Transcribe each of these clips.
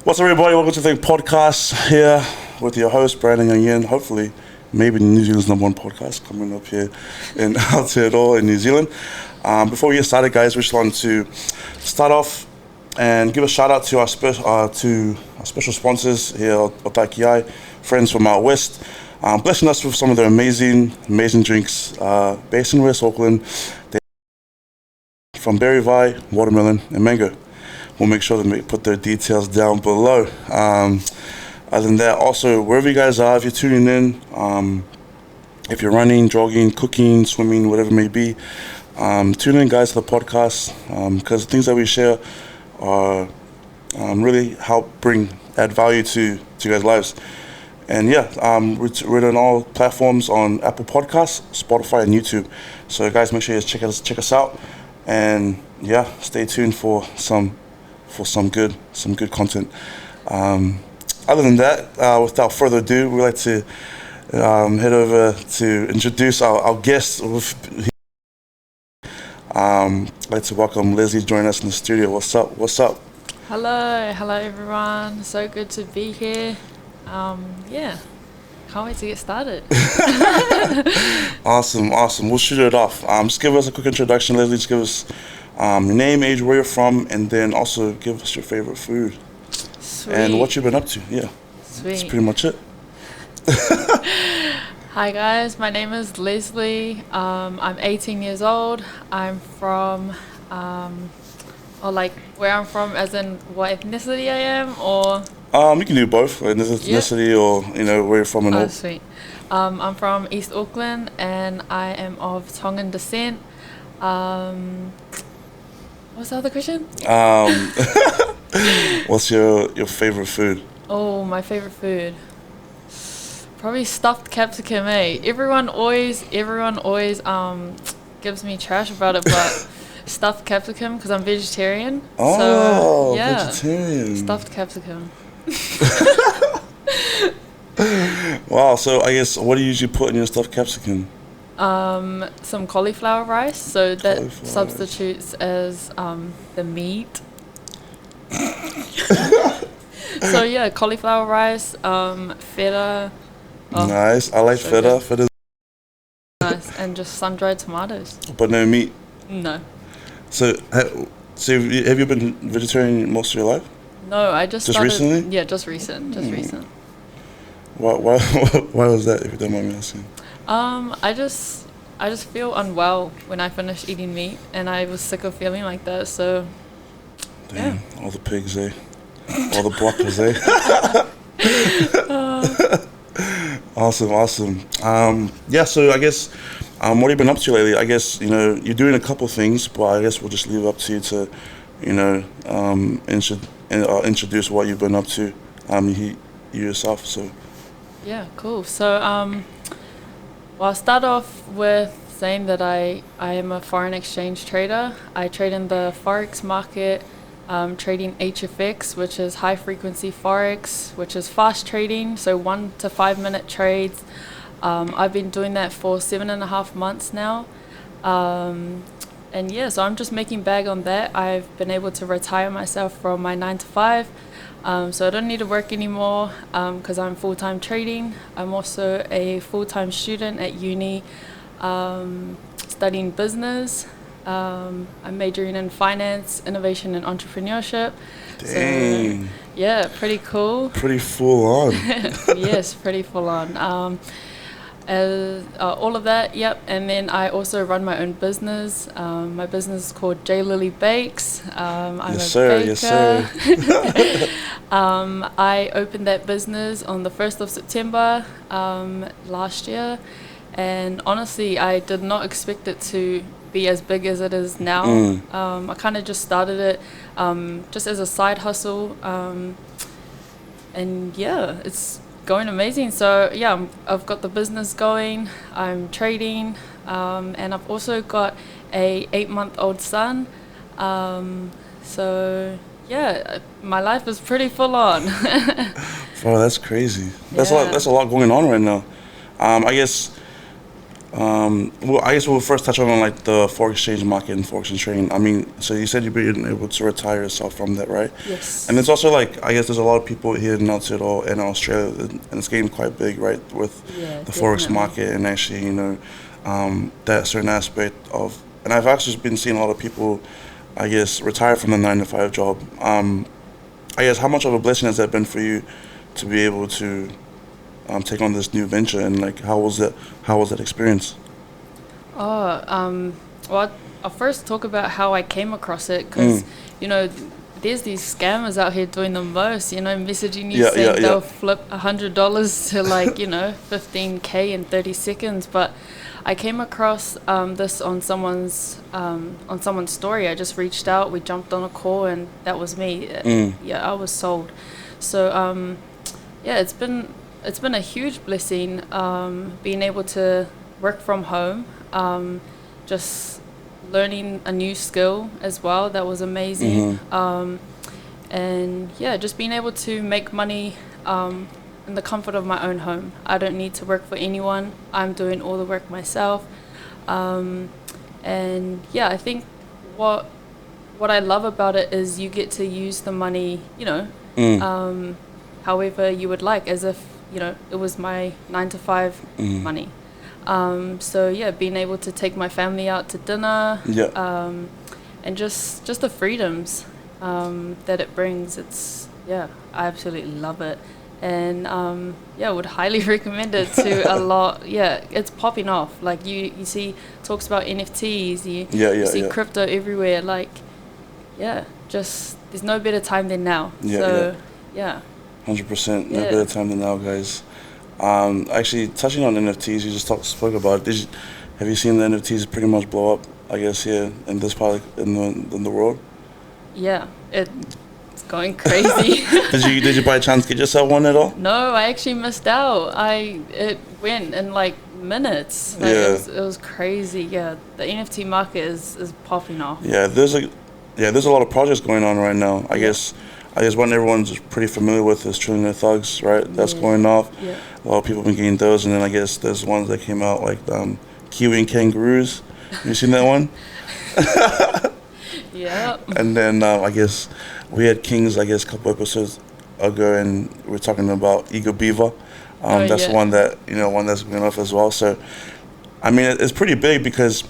What's up, everybody? Welcome to the podcast here with your host, Brandon Young. Hopefully, maybe New Zealand's #1 podcast coming up here in Aotearoa in New Zealand. Before we get started, guys, we just want to start off and give a shout out to our special sponsors here at OTAI KIAI, friends from out west, blessing us with some of their amazing drinks based in West Auckland. From berry vi, watermelon, and mango. We'll make sure to put their details down below. Other than that, also, wherever you guys are, if you're tuning in, if you're running, jogging, cooking, swimming, whatever it may be, tune in, guys, to the podcast, because the things that we share are really help add value to you guys' lives. And yeah, we're on all platforms on Apple Podcasts, Spotify, and YouTube. So guys, make sure you check us out. And yeah, stay tuned for some good content. Other than that, without further ado, we'd like to head over to introduce our guest. I'd like to welcome Leslie joining us in the studio. What's up? Hello everyone. So good to be here. Can't wait to get started. Awesome. We'll shoot it off. Just give us a quick introduction, Leslie. Just give us your name, age, where you're from, and then also give us your favorite food. Sweet. And what you've been up to. Yeah. Sweet. That's pretty much it. Hi guys, my name is Leslie. I'm 18 years old. I'm from, where I'm from, as in what ethnicity I am, or? You can do both, ethnicity or where you're from and all. Oh, sweet. I'm from East Auckland, and I am of Tongan descent. What's the other question? What's your favorite food? Oh, my favorite food. Probably stuffed capsicum, eh? Everyone always gives me trash about it, but stuffed capsicum, because I'm vegetarian. Oh, so, yeah, vegetarian. Stuffed capsicum. Wow, so I guess what do you usually put in your stuffed capsicum? Some cauliflower rice, so that substitutes as the meat. So yeah, cauliflower rice, feta. Oh, nice, I like feta. Good. Feta's nice, and just sun-dried tomatoes. But no meat? No. So have you been vegetarian most of your life? No, I just started, recently? Yeah, just recent. Why was that, if you don't mind me asking? I just feel unwell when I finish eating meat, and I was sick of feeling like that, so damn, yeah. All the pigs, eh? All the blockers, eh? Awesome. So I guess what have you been up to lately? I guess you're doing a couple things, but I guess we'll just leave it up to you to introduce what you've been up to, you yourself. So yeah, cool. So I'll start off with saying that I am a foreign exchange trader. I trade in the Forex market, trading HFX, which is high frequency Forex, which is fast trading, so 1 to 5 minute trades. I've been doing that for 7.5 months now. And yeah, so I'm just making bag on that. I've been able to retire myself from my 9 to 5. So I don't need to work anymore because I'm full-time trading. I'm also a full-time student at uni, studying business. I'm majoring in finance, innovation, and entrepreneurship. Dang. So, yeah, pretty cool. Pretty full on. Yes, pretty full on. All of that, yep. And then I also run my own business. My business is called J Lily Bakes. I'm a baker. Yes, sir. I opened that business on the 1st of September last year. And honestly, I did not expect it to be as big as it is now. I kind of just started it just as a side hustle. And yeah, it's going amazing. So yeah, I've got the business going, I'm trading, and I've also got a 8-month-old son. So yeah, my life is pretty full on. Oh, that's crazy. That's Yeah. that's a lot going on right now. I guess Well, I guess we'll first touch on like the forex exchange market and forex and trading. I mean, so you said you've been able to retire yourself from that, right? Yes. And it's also like I guess there's a lot of people here in Aotearoa and Australia, and it's getting quite big, right, with Yeah, the forex definitely. market and actually, that certain aspect of. And I've actually been seeing a lot of people, I guess, retire from the 9 to 5 job. I guess how much of a blessing has that been for you to be able to take on this new venture, and like how was that? How was that experience? Oh, well, I'll first talk about how I came across it because, you know, there's these scammers out here doing the most, you know, messaging you Yeah, saying yeah, they'll yeah. flip $100 to like, 15K in 30 seconds. But I came across this on someone's story. I just reached out, we jumped on a call, and that was me. Yeah, I was sold. So yeah, it's been a huge blessing being able to work from home, just learning a new skill as well. That was amazing. And yeah, just being able to make money in the comfort of my own home. I don't need to work for anyone. I'm doing all the work myself. And yeah, I think what I love about it is you get to use the money, however you would like, as if it was my 9 to 5 money. So yeah, being able to take my family out to dinner, Yeah. and just the freedoms that it brings. I absolutely love it, and yeah, would highly recommend it to a lot. Yeah, it's popping off. Like you see talks about NFTs. You see crypto everywhere. Like just there's no better time than now. Yeah. 100%. No better time than now, guys. Actually, touching on NFTs, you just spoke about it. Have you seen the NFTs pretty much blow up? I guess here in this part in the world. Yeah, it's going crazy. Did you by chance get yourself one at all? No, I actually missed out. It went in like minutes. Like, it was crazy. Yeah, the NFT market is popping off. Yeah, there's a lot of projects going on right now. I guess one everyone's pretty familiar with is Trillionaire Thugs, right? That's going off. Yeah. A lot of people have been getting those, and then I guess there's ones that came out like Kiwi and Kangaroos. You seen that one? Yeah. And then I guess we had Kings, I guess, a couple episodes ago, and we're talking about Eagle Beaver. That's one that one that's going off as well. So, I mean, it's pretty big because,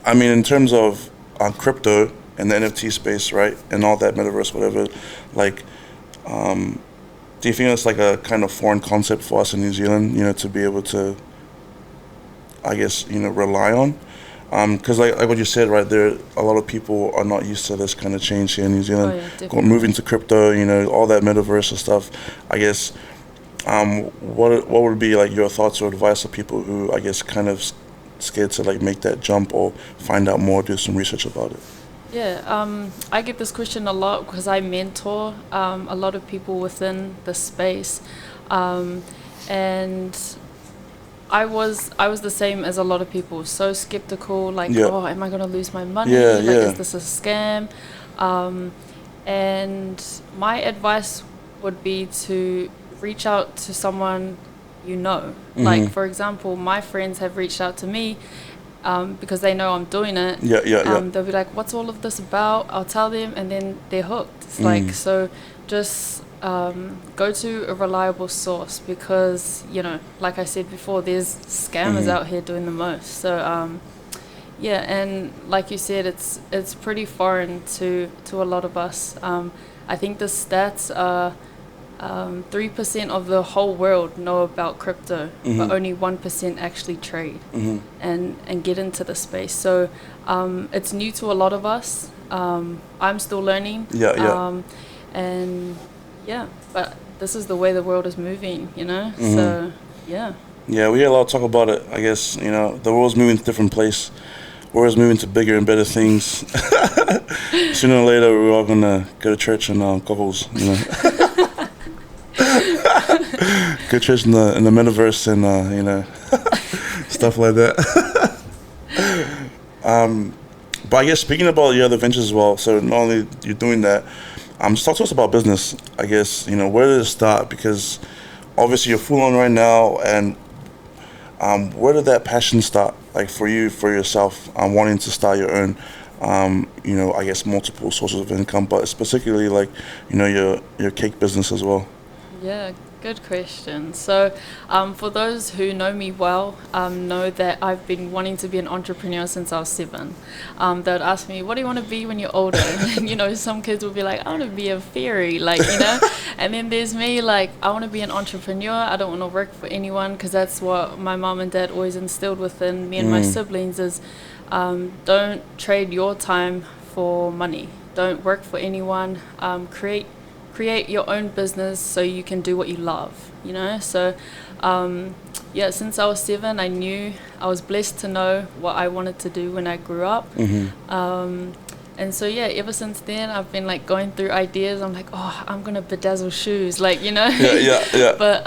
I mean, in terms of crypto and the NFT space, right, and all that metaverse, whatever, like, do you think it's like a kind of foreign concept for us in New Zealand, to be able to, I guess, rely on? Because like what you said, right, there, a lot of people are not used to this kind of change here in New Zealand. Moving to crypto, all that metaverse and stuff. I guess, what would be like your thoughts or advice to people who, I guess, kind of scared to like make that jump or find out more, do some research about it? Yeah, I get this question a lot because I mentor a lot of people within the space, and I was the same as a lot of people, so skeptical, like, oh, am I going to lose my money? Is this a scam? And my advice would be to reach out to someone Like, for example, my friends have reached out to me because they know I'm doing it. They'll be like, what's all of this about? I'll tell them, and then they're hooked. It's like, so just go to a reliable source because, like I said before, there's scammers out here doing the most. So, and like you said, it's pretty foreign to a lot of us. I think the stats are 3% of the whole world know about crypto, but only 1% actually trade and get into the space. So it's new to a lot of us. I'm still learning. And but this is the way the world is moving, So we hear a lot of talk about it. I guess the world's moving to a different place. World's moving to bigger and better things. Sooner or later, we're all gonna go to church and goggles, Go to church in the metaverse and stuff like that. But I guess speaking about your other ventures as well. So not only you're doing that, just talk to us about business. I guess where did it start? Because obviously you're full on right now, and Where did that passion start? Like for you, for yourself, wanting to start your own, I guess multiple sources of income, but particularly like, your cake business as well. Yeah, good question. So, for those who know me well, know that I've been wanting to be an entrepreneur since I was 7. They'd ask me, "What do you want to be when you're older?" And some kids will be like, "I want to be a fairy," And then there's me, like, I want to be an entrepreneur. I don't want to work for anyone, because that's what my mom and dad always instilled within me and my siblings is, don't trade your time for money. Don't work for anyone. Create your own business so you can do what you love, So, since I was 7, I was blessed to know what I wanted to do when I grew up. And so, ever since then, I've been like going through ideas. I'm like, oh, I'm going to bedazzle shoes, Yeah. But,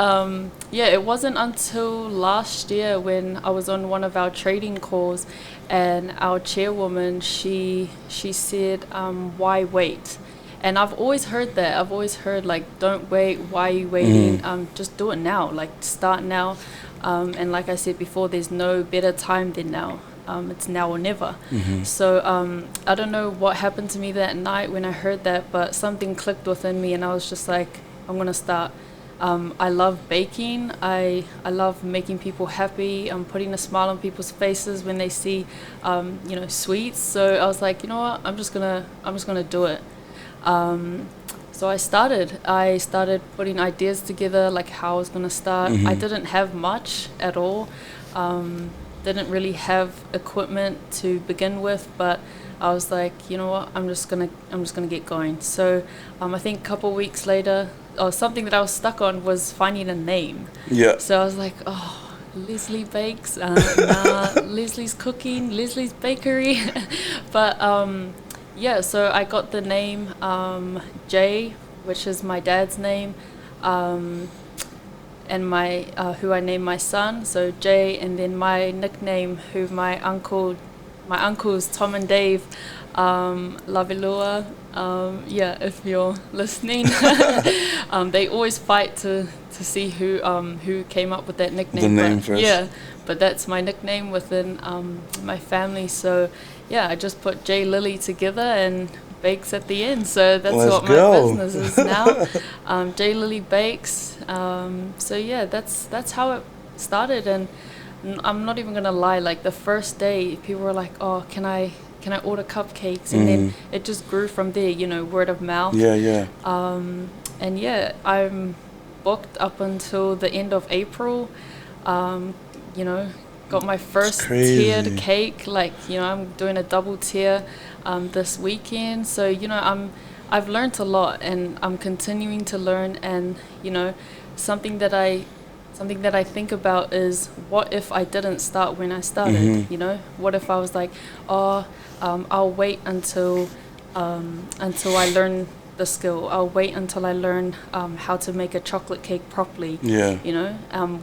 it wasn't until last year when I was on one of our trading calls and our chairwoman, she said, why wait? And I've always heard that. I've always heard, like, don't wait. Why are you waiting? Just do it now. Like, start now. And like I said before, there's no better time than now. It's now or never. So I don't know what happened to me that night when I heard that, but something clicked within me, and I was just like, I'm going to start. I love baking. I love making people happy. I'm putting a smile on people's faces when they see, sweets. So I was like, you know what? I'm just gonna do it. So I started putting ideas together, like how I was going to start. I didn't have much at all. Didn't really have equipment to begin with, but I was like, you know what, I'm just gonna get going. So I think a couple weeks later, something that I was stuck on was finding a name. Yeah. So I was like, oh, Leslie Bakes, Leslie's Cooking, Leslie's Bakery. But so I got the name Jay, which is my dad's name, and my who I named my son, so Jay, and then my nickname, who my uncles Tom and Dave, Lavilua. If you're listening, they always fight to see who came up with that nickname. The name first. Yeah, but that's my nickname within my family. So I just put J Lily together and Bakes at the end. So that's what my business is now. J Lily Bakes. That's how it started. And I'm not even gonna lie. Like the first day, people were like, "Oh, can I order cupcakes?" And then it just grew from there. Word of mouth. Yeah. I'm booked up until the end of April. Got my first tiered cake. I'm doing a double tier this weekend. So I've learned a lot, and I'm continuing to learn. And something that I think about is, what if I didn't start when I started? What if I was like, I'll wait until I learn the skill. I'll wait until I learn how to make a chocolate cake properly.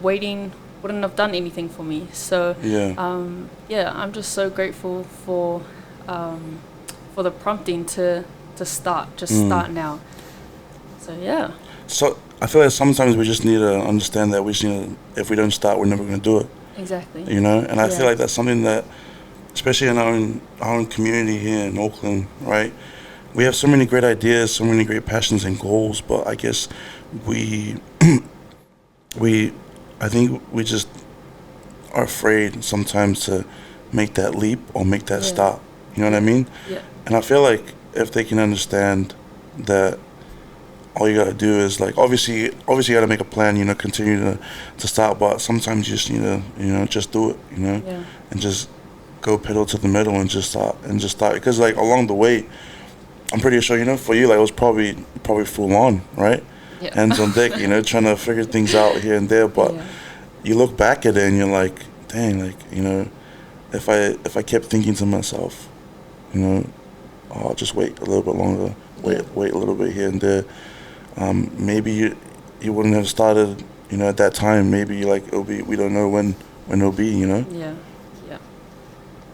Waiting wouldn't have done anything for me. So I'm just so grateful for the prompting to start. Just start now. So So I feel like sometimes we just need to understand that if we don't start, we're never going to do it. Exactly. And I feel like that's something that, especially in our own community here in Auckland, right? We have so many great ideas, so many great passions and goals, but I guess I think we just are afraid sometimes to make that leap or make that stop. You know what I mean? Yeah. And I feel like if they can understand that all you gotta do is, like, obviously you gotta make a plan, continue to start, but sometimes you just need to, just do it, and just go pedal to the metal and just start. Because, like, along the way, I'm pretty sure, for you, like, it was probably full on, right? Yeah. Hands on deck, trying to figure things out here and there, but you look back at it and you're like, dang, like, if I kept thinking to myself, I'll just wait a little bit longer, wait a little bit here and there, maybe you wouldn't have started, at that time. Maybe, like, we don't know when it'll be, Yeah.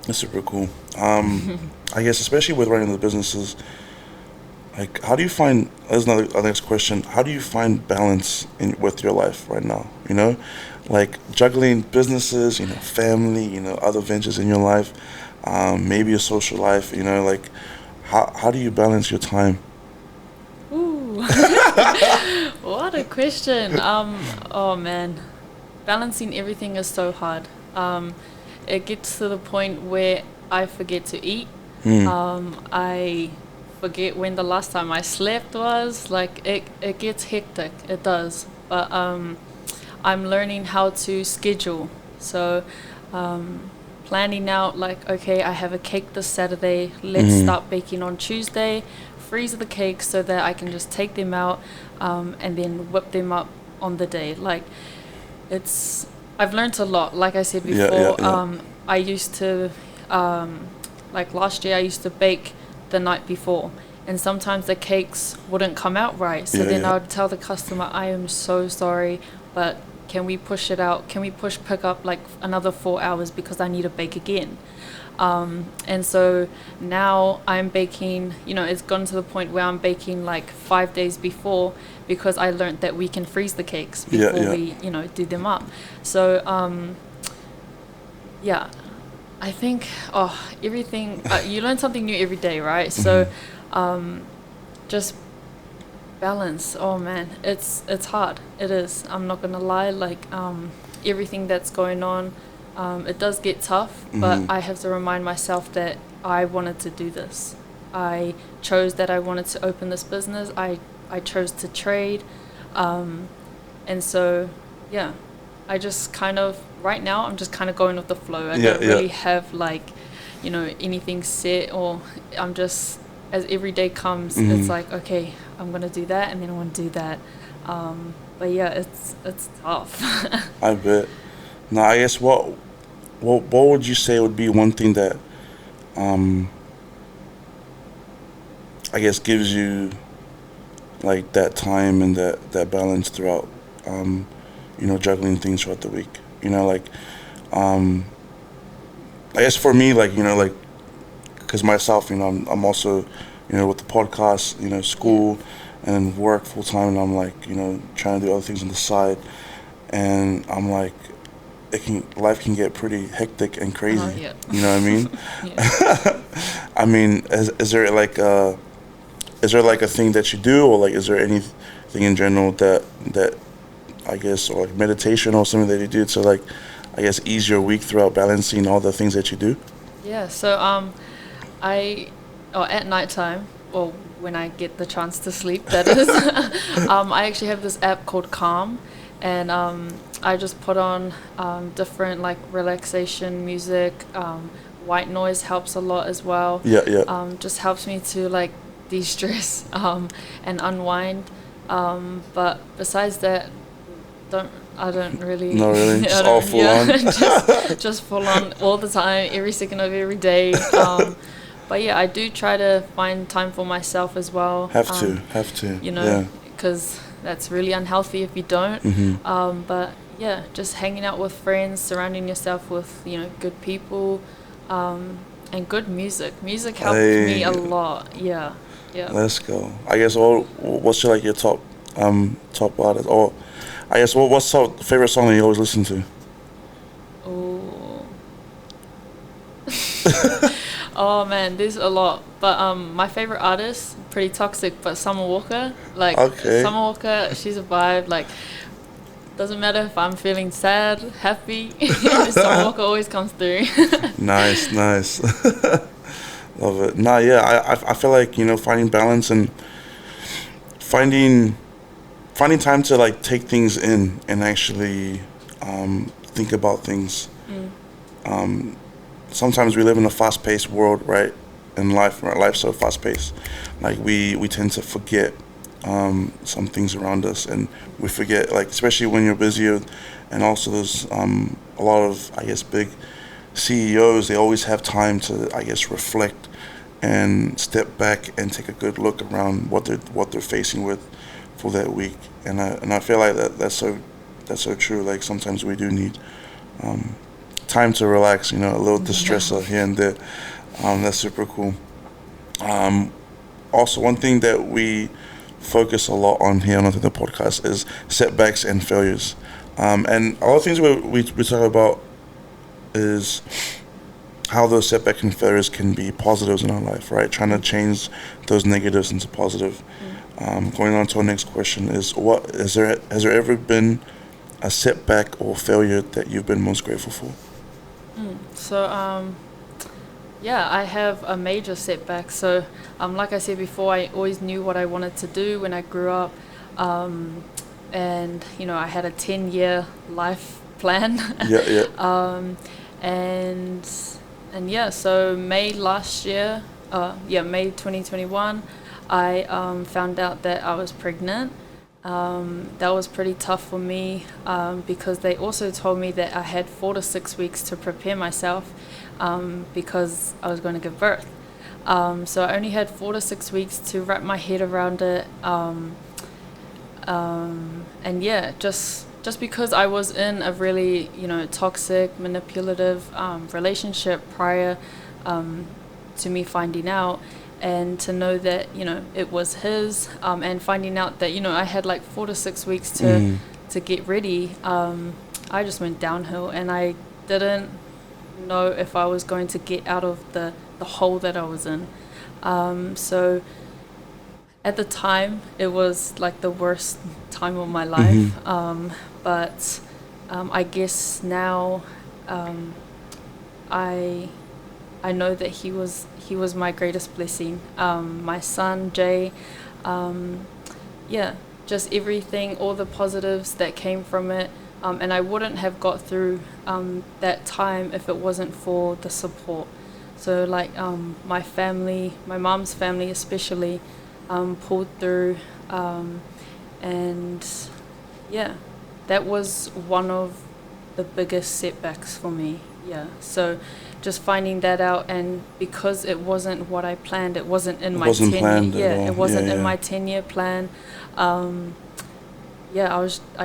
That's super cool. I guess especially with running the businesses, Like, how do you find? That's another our next question. How do you find balance in with your life right now? You know, like juggling businesses, family, other ventures in your life, maybe your social life. Like how do you balance your time? Ooh, what a question. Oh man, balancing everything is so hard. It gets to the point where I forget to eat. Hmm. I forget when the last time I slept was. Like it gets hectic. It does. But I'm learning how to schedule. So planning out like, okay, I have a cake this Saturday. Let's Hmm. start baking on Tuesday. Freeze the cakes so that I can just take them out and then whip them up on the day. Like it's I've learned a lot. Like I said Yeah, yeah, before, yeah, I used to like last year I used to bake the night before, and sometimes the cakes wouldn't come out right. So yeah, then yeah, I would tell the customer, I am so sorry, but can we push it out? Can we push pick up like another 4 hours because I need to bake again? And so now I'm baking, it's gone to the point where I'm baking like 5 days before because I learned that we can freeze the cakes yeah, before yeah. we, do them up. So, yeah, I think, everything, you learn something new every day, right? So, Hmm. just balance. Oh man, it's hard. It is. I'm not gonna lie. Like everything that's going on, it does get tough. But Hmm. I have to remind myself that I wanted to do this. I chose that I wanted to open this business. I chose to trade, um, and so yeah, I just kind of right now I'm just kind of going with the flow. I Yeah, don't yeah. really have like, anything set or I'm just as every day comes, it's Hmm. like okay, I'm gonna do that and then I'm gonna do that. But yeah, it's tough. I bet. Now, I guess what would you say would be one thing that um I guess gives you like that time and that balance throughout um juggling things throughout the week. Like um I guess for me, like like because myself, I'm also with the podcast, Yeah. school and work full time, and I'm like trying to do other things on the side, and I'm like life can get pretty hectic and Oh crazy. yeah. You know what I mean? Yeah. I mean, is there like a thing that you do, or like is there anything in general that I guess, or like meditation or something that you do to like I guess ease your week throughout balancing all the things that you do? Yeah. So I at nighttime, or when I get the chance to sleep, that is. I actually have this app called Calm, and I just put on different like relaxation music. White noise helps a lot as well. Yeah, yeah. Just helps me to like de-stress and unwind. But besides that, don't I don't really No, really, I just all don't full yeah on. just full on all the time, every second of every day. But yeah, I do try to find time for myself as well. Have to. You know, Yeah. because that's really unhealthy if you don't. Mhm. But yeah, just hanging out with friends, surrounding yourself with good people, and good music. Music helped me a Hey, lot. Yeah, yeah. let's go. I guess what's your like your top artist, or I guess what's your favorite song that you always listen to? Oh. Oh man, there's a lot. But my favorite artist, pretty toxic, but Summer Walker. Like Okay. Summer Walker, she's a vibe. Like doesn't matter if I'm feeling sad, happy, Summer Walker always comes through. Nice, nice. Love it. Nah, yeah, I feel like finding balance and finding finding time to like take things in and actually think about things. Mm, Um, Sometimes we live in a fast-paced world, right? In life, right? Life's so fast-paced. Like we tend to forget some things around us, and we forget, like especially when you're busy, and also there's a lot of I guess big CEOs. They always have time to I guess reflect and step back and take a good look around what they're facing with for that week. And I feel like that's so true. Like sometimes we do need um, time to relax. A little yeah. distressor here and there. That's super cool. Um, also one thing that we focus a lot on here on the podcast is setbacks and failures. And all the things we talk about is how those setbacks and failures can be positives in our life, right? Trying to change those negatives into positive. Going on to our next question is, has there ever been a setback or failure that you've been most grateful for? So, yeah, I have a major setback. So, like I said before, I always knew what I wanted to do when I grew up. And, I had a 10-year life plan. Yeah. And yeah, so May 2021, I found out that I was pregnant. That was pretty tough for me because they also told me that I had 4 to 6 weeks to prepare myself because I was going to give birth. So I only had 4 to 6 weeks to wrap my head around it. And yeah, just because I was in a really, toxic, manipulative relationship prior to me finding out, and to know that, it was his, and finding out that, I had like 4 to 6 weeks to get ready, I just went downhill, and I didn't know if I was going to get out of the hole that I was in. So at the time, it was like the worst time of my life. But I guess now I know that he was my greatest blessing. My son Jay, just everything, all the positives that came from it. And I wouldn't have got through that time if it wasn't for the support. So like my family, my mom's family especially, pulled through, and yeah, that was one of the biggest setbacks for me. Yeah, so just finding that out, and because it wasn't what I planned, it wasn't in my 10-year, it wasn't in my 10-year plan. I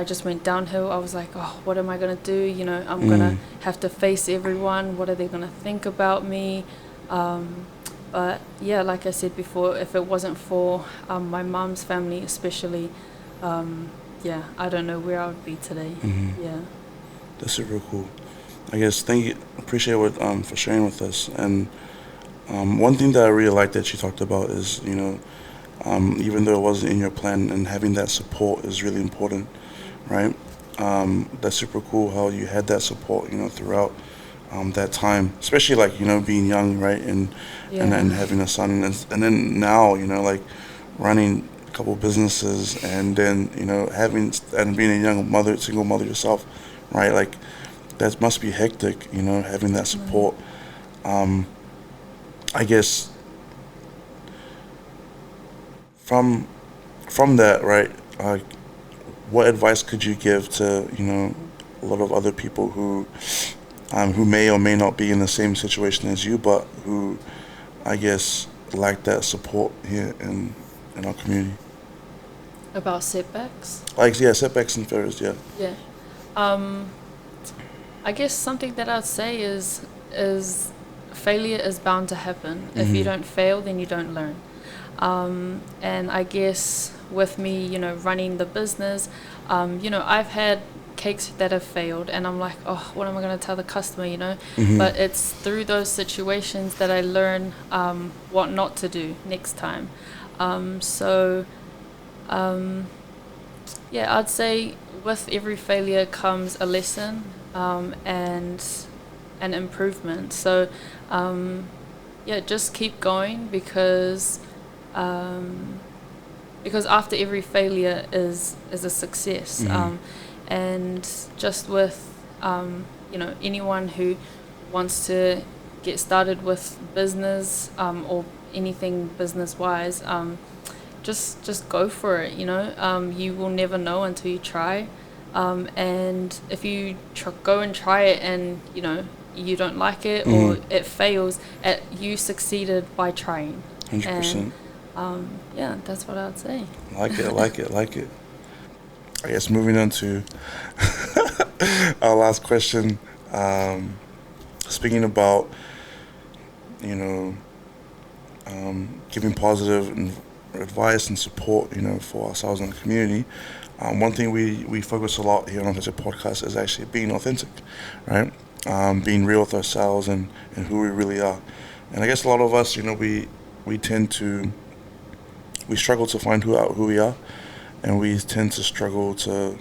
just went downhill. I was like, oh, what am I gonna do? I'm gonna have to face everyone. What are they gonna think about me? But yeah, like I said before, if it wasn't for my mom's family especially, I don't know where I would be today. Yeah. That's super cool. I guess thank you, appreciate what for sharing with us. And one thing that I really like that you talked about is, even though it wasn't in your plan, and having that support is really important, right? That's super cool how you had that support, throughout that time, especially like, being young, right? And then having a son, and then now, like running a couple businesses, and then, having and being a single mother yourself, right? Like that must be hectic, having that support. I guess from that, right? What advice could you give to, a lot of other people who may or may not be in the same situation as you, but who, I guess, lack that support here in our community? About setbacks? Setbacks and failures, yeah. Yeah. I guess something that I'd say is failure is bound to happen. If you don't fail, then you don't learn. And I guess with me, running the business, I've had cakes that have failed, and I'm like, oh, what am I going to tell the customer, But it's through those situations that I learn what not to do next time. I'd say with every failure comes a lesson and an improvement. So, just keep going because after every failure is a success. And just with anyone who wants to get started with business or anything business wise, just go for it. You will never know until you try. And if you go and try it, and you don't like it or it fails, you succeeded by trying. 100%. And that's what I'd say. Like it. I guess moving on to our last question. Speaking about, giving positive advice and support, for ourselves and the community. One thing we focus a lot here on this podcast is actually being authentic, right? Being real with ourselves and who we really are. And I guess a lot of us, we tend to, we struggle to find who we are, and we tend to struggle to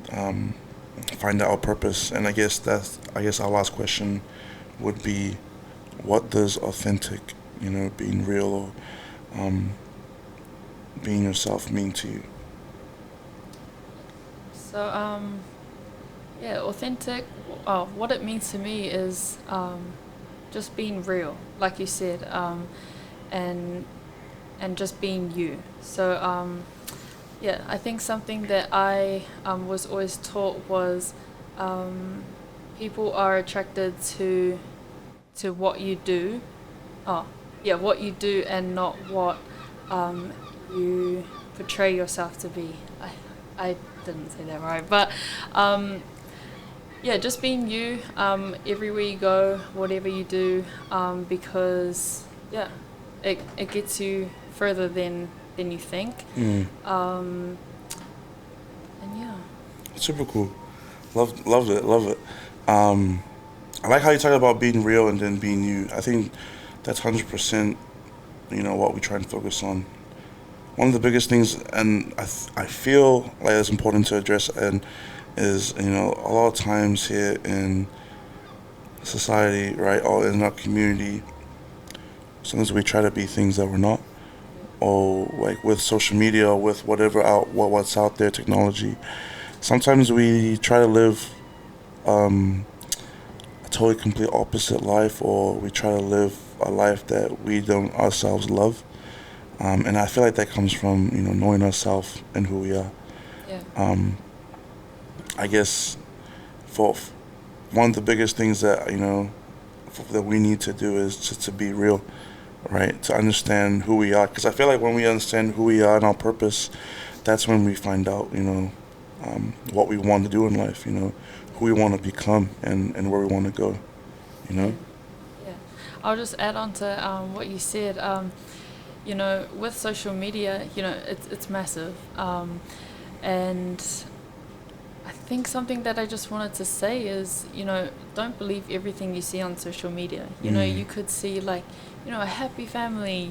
find out our purpose. And I guess our last question would be, what does authentic, being real or being yourself mean to you? So, yeah, authentic, what it means to me is just being real, like you said, and just being you. So, yeah, I think something that I was always taught was people are attracted to what you do. Oh, yeah, what you do and not what you portray yourself to be. I didn't say that right, but yeah, just being you everywhere you go, whatever you do, because yeah, it gets you further than you think. And yeah, Super cool. Loved it. I like how you talk about being real and then being you. I think that's 100%, what we try and focus on. One of the biggest things, and I feel like it's important to address, and is, a lot of times here in society, right, or in our community, sometimes we try to be things that we're not, or like with social media or with what's out there, technology. Sometimes we try to live a totally complete opposite life, or we try to live a life that we don't ourselves love. And I feel like that comes from, knowing ourselves and who we are. yeah, I guess for one of the biggest things that, that we need to do is just to be real, right? To understand who we are. Because I feel like when we understand who we are and our purpose, that's when we find out, what we want to do in life, who we want to become and where we want to go, yeah. I'll just add on to what you said. With social media, it's massive. And I think something that I just wanted to say is, don't believe everything you see on social media. You could see like, a happy family,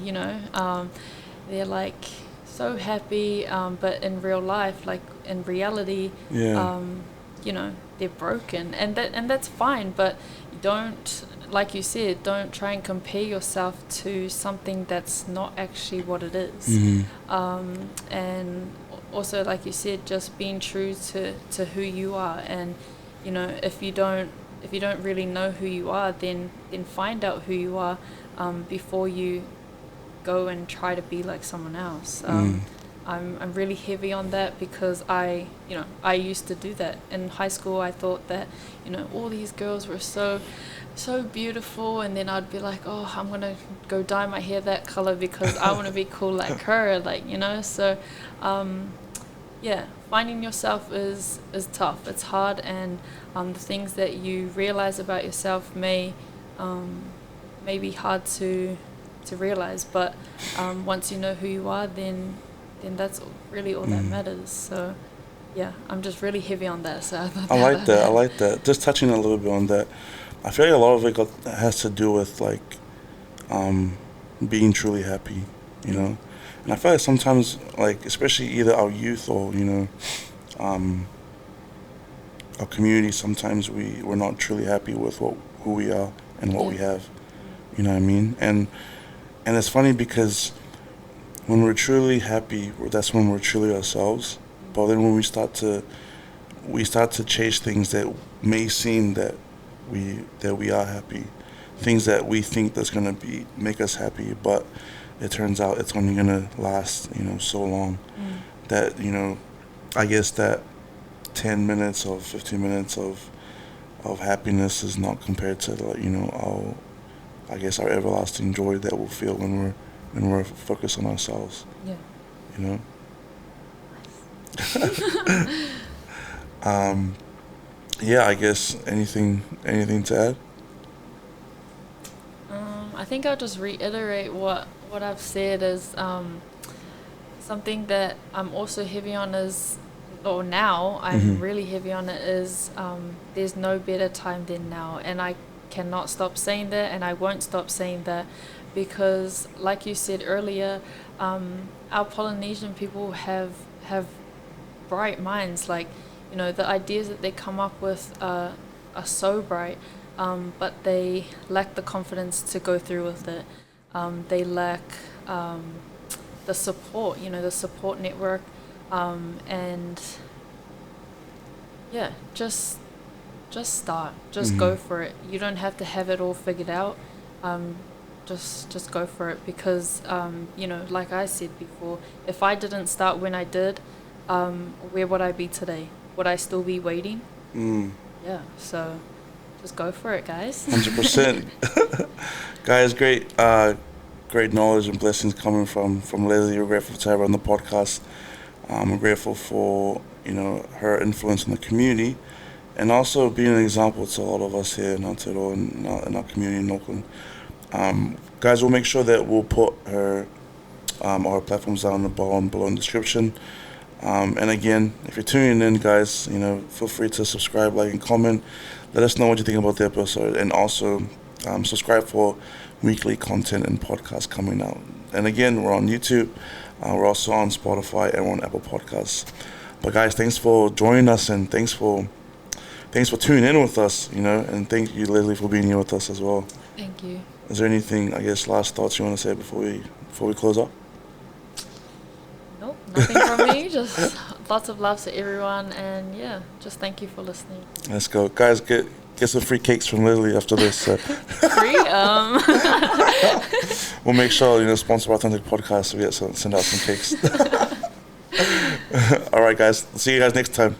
they're like so happy, but in real life, like in reality, Yeah. They're broken, and that's fine, but don't, like you said, don't try and compare yourself to something that's not actually what it is. And also, like you said, just being true to who you are. And if you don't really know who you are, then find out who you are before you go and try to be like someone else. I'm really heavy on that because I used to do that in high school. I thought that all these girls were so beautiful, and then I'd be like, oh, I'm gonna go dye my hair that color because I want to be cool like her, so yeah, finding yourself is tough. It's hard, and the things that you realize about yourself may be hard to realize, but once you know who you are, then that's really all that matters. So yeah, I'm just really heavy on that. So I thought I like that. Just touching a little bit on that, I feel like a lot of it has to do with like being truly happy, And I feel like sometimes, like especially either our youth or our community, sometimes we're not truly happy with who we are and what we have. You know what I mean? And it's funny because when we're truly happy, that's when we're truly ourselves. But then when we start to chase things that may seem that we are happy, things that we think that's gonna make us happy, but it turns out it's only gonna last, so long that I guess that 10 minutes or 15 minutes of happiness is not compared to our everlasting joy that we'll feel when we're focused on ourselves. Yeah. Yeah, I guess anything to add? I think I'll just reiterate what I've said is something that I'm also heavy on is, or now I'm really heavy on it is there's no better time than now, and I cannot stop saying that, and I won't stop saying that, because like you said earlier, our Polynesian people have bright minds. Like, you know, the ideas that they come up with are so bright, but they lack the confidence to go through with it. They lack the support, you know, the support network, and yeah, just start, just go for it. You don't have to have it all figured out. Just go for it, because you know, like I said before, if I didn't start when I did, where would I be today? Would I still be waiting? Yeah, so just go for it, guys. 100%. Guys, great knowledge and blessings coming from Leslie. We're grateful to have her on the podcast. I'm grateful for, you know, her influence in the community, and also being an example to all of us here in Aotearoa and in our community in Auckland. Guys, we'll make sure that we'll put her platforms down below in the description. And again, if you're tuning in, guys, you know, feel free to subscribe, like, and comment. Let us know what you think about the episode, and also subscribe for weekly content and podcasts coming out. And again, we're on YouTube. We're also on Spotify, and we're on Apple Podcasts. But guys, thanks for joining us, and thanks for tuning in with us, you know, and thank you, Leslie, for being here with us as well. Thank you. Is there anything, I guess, last thoughts you want to say before we close up? Nope, nothing from me. Just lots of love to everyone, and yeah, just thank you for listening. Let's go, guys. Get some free cakes from Leslie after this. So. Free? We'll make sure, you know, sponsor Authentic Podcast, so we send out some cakes. All right, guys. See you guys next time.